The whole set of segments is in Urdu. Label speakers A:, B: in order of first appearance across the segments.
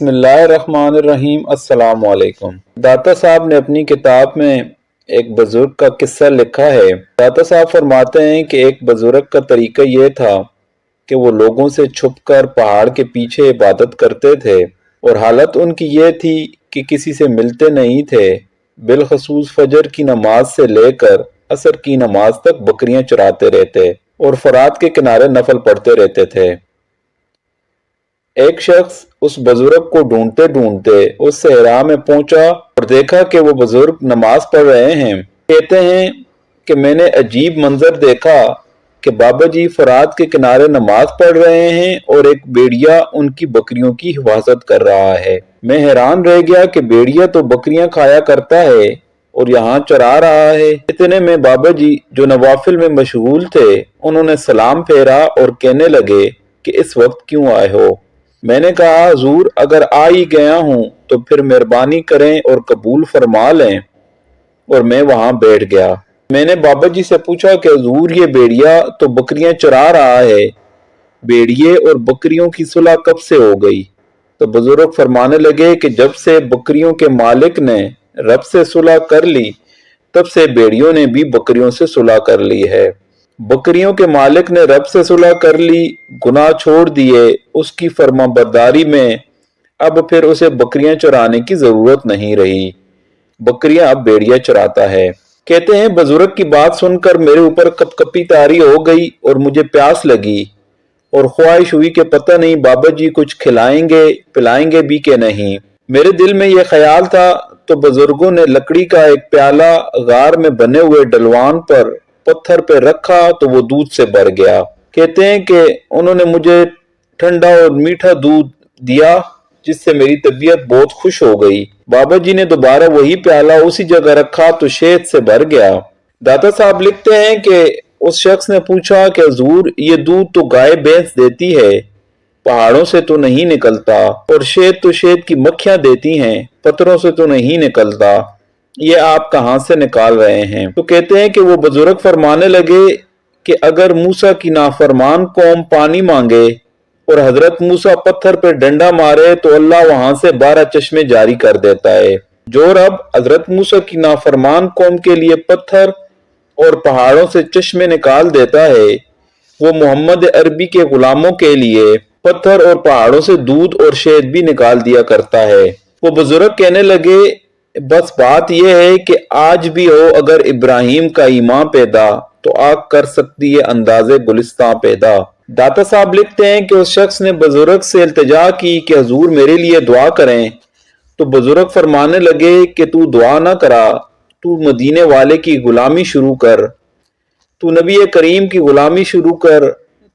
A: بسم اللہ الرحمن الرحیم۔ السلام علیکم۔ داتا صاحب نے اپنی کتاب میں ایک بزرگ کا قصہ لکھا ہے۔ داتا صاحب فرماتے ہیں کہ ایک بزرگ کا طریقہ یہ تھا کہ وہ لوگوں سے چھپ کر پہاڑ کے پیچھے عبادت کرتے تھے، اور حالت ان کی یہ تھی کہ کسی سے ملتے نہیں تھے، بالخصوص فجر کی نماز سے لے کر عصر کی نماز تک بکریاں چراتے رہتے اور فرات کے کنارے نفل پڑھتے رہتے تھے۔ ایک شخص اس بزرگ کو ڈھونڈتے ڈھونڈتے اس صحرا میں پہنچا اور دیکھا کہ وہ بزرگ نماز پڑھ رہے ہیں۔ کہتے ہیں کہ میں نے عجیب منظر دیکھا کہ بابا جی فرات کے کنارے نماز پڑھ رہے ہیں اور ایک بیڑیا ان کی بکریوں کی حفاظت کر رہا ہے۔ میں حیران رہ گیا کہ بیڑیا تو بکریاں کھایا کرتا ہے اور یہاں چرا رہا ہے۔ اتنے میں بابا جی جو نوافل میں مشغول تھے، انہوں نے سلام پھیرا اور کہنے لگے کہ اس وقت کیوں آئے ہو؟ میں نے کہا حضور اگر آ ہی گیا ہوں تو پھر مہربانی کریں اور قبول فرما لیں، اور میں وہاں بیٹھ گیا۔ میں نے بابا جی سے پوچھا کہ حضور یہ بیڑیا تو بکریاں چرا رہا ہے، بیڑیے اور بکریوں کی صلح کب سے ہو گئی؟ تو بزرگ فرمانے لگے کہ جب سے بکریوں کے مالک نے رب سے صلح کر لی، تب سے بیڑیوں نے بھی بکریوں سے صلح کر لی ہے۔ بکریوں کے مالک نے رب سے صلح کر لی، گناہ چھوڑ دیے، اس کی فرما برداری میں اب پھر اسے بکریاں چرانے کی ضرورت نہیں رہی، بکریاں اب بیڑیا چراتا ہے۔ کہتے ہیں بزرگ کی بات سن کر میرے اوپر کپ کپی طاری ہو گئی اور مجھے پیاس لگی، اور خواہش ہوئی کہ پتہ نہیں بابا جی کچھ کھلائیں گے پلائیں گے بھی کہ نہیں۔ میرے دل میں یہ خیال تھا تو بزرگوں نے لکڑی کا ایک پیالہ غار میں بنے ہوئے ڈلوان پر پتھر پہ رکھا تو وہ دودھ سے بھر گیا۔ کہتے ہیں کہ انہوں نے مجھے ٹھنڈا اور میٹھا دودھ دیا جس سے میری طبیعت بہت خوش ہو گئی۔ بابا جی نے دوبارہ وہی پیالہ اسی جگہ رکھا تو شہد سے بھر گیا۔ داتا صاحب لکھتے ہیں کہ اس شخص نے پوچھا کہ حضور یہ دودھ تو گائے بھینس دیتی ہے، پہاڑوں سے تو نہیں نکلتا، اور شہد تو شہد کی مکھیاں دیتی ہیں، پتھروں سے تو نہیں نکلتا، یہ آپ کہاں سے نکال رہے ہیں؟ تو کہتے ہیں کہ وہ بزرگ فرمانے لگے کہ اگر موسیٰ کی نافرمان قوم پانی مانگے اور حضرت موسیٰ پتھر پہ ڈنڈا مارے تو اللہ وہاں سے 12 چشمے جاری کر دیتا ہے۔ جو رب حضرت موسیٰ کی نافرمان قوم کے لیے پتھر اور پہاڑوں سے چشمے نکال دیتا ہے، وہ محمد عربی کے غلاموں کے لیے پتھر اور پہاڑوں سے دودھ اور شہد بھی نکال دیا کرتا ہے۔ وہ بزرگ کہنے لگے بس بات یہ ہے کہ آج بھی ہو اگر ابراہیم کا ایمان پیدا تو آگ کر سکتی ہے انداز گلستاں پیدا۔ داتا صاحب لکھتے ہیں کہ اس شخص نے بزرگ سے التجا کی کہ حضور میرے لیے دعا کریں، تو بزرگ فرمانے لگے کہ تو دعا نہ کرا، تو مدینے والے کی غلامی شروع کر، تو نبی کریم کی غلامی شروع کر،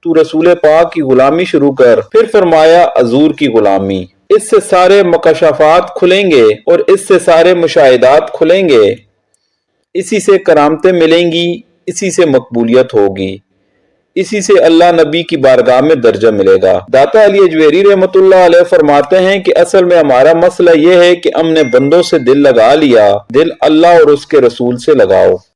A: تو رسول پاک کی غلامی شروع کر۔ پھر فرمایا حضور کی غلامی، اس سے سارے مکاشفات کھلیں گے اور اس سے سارے مشاہدات کھلیں گے، اسی سے کرامتیں ملیں گی، اسی سے مقبولیت ہوگی، اسی سے اللہ نبی کی بارگاہ میں درجہ ملے گا۔ داتا علی اجویری رحمۃ اللہ علیہ فرماتے ہیں کہ اصل میں ہمارا مسئلہ یہ ہے کہ ہم نے بندوں سے دل لگا لیا، دل اللہ اور اس کے رسول سے لگاؤ۔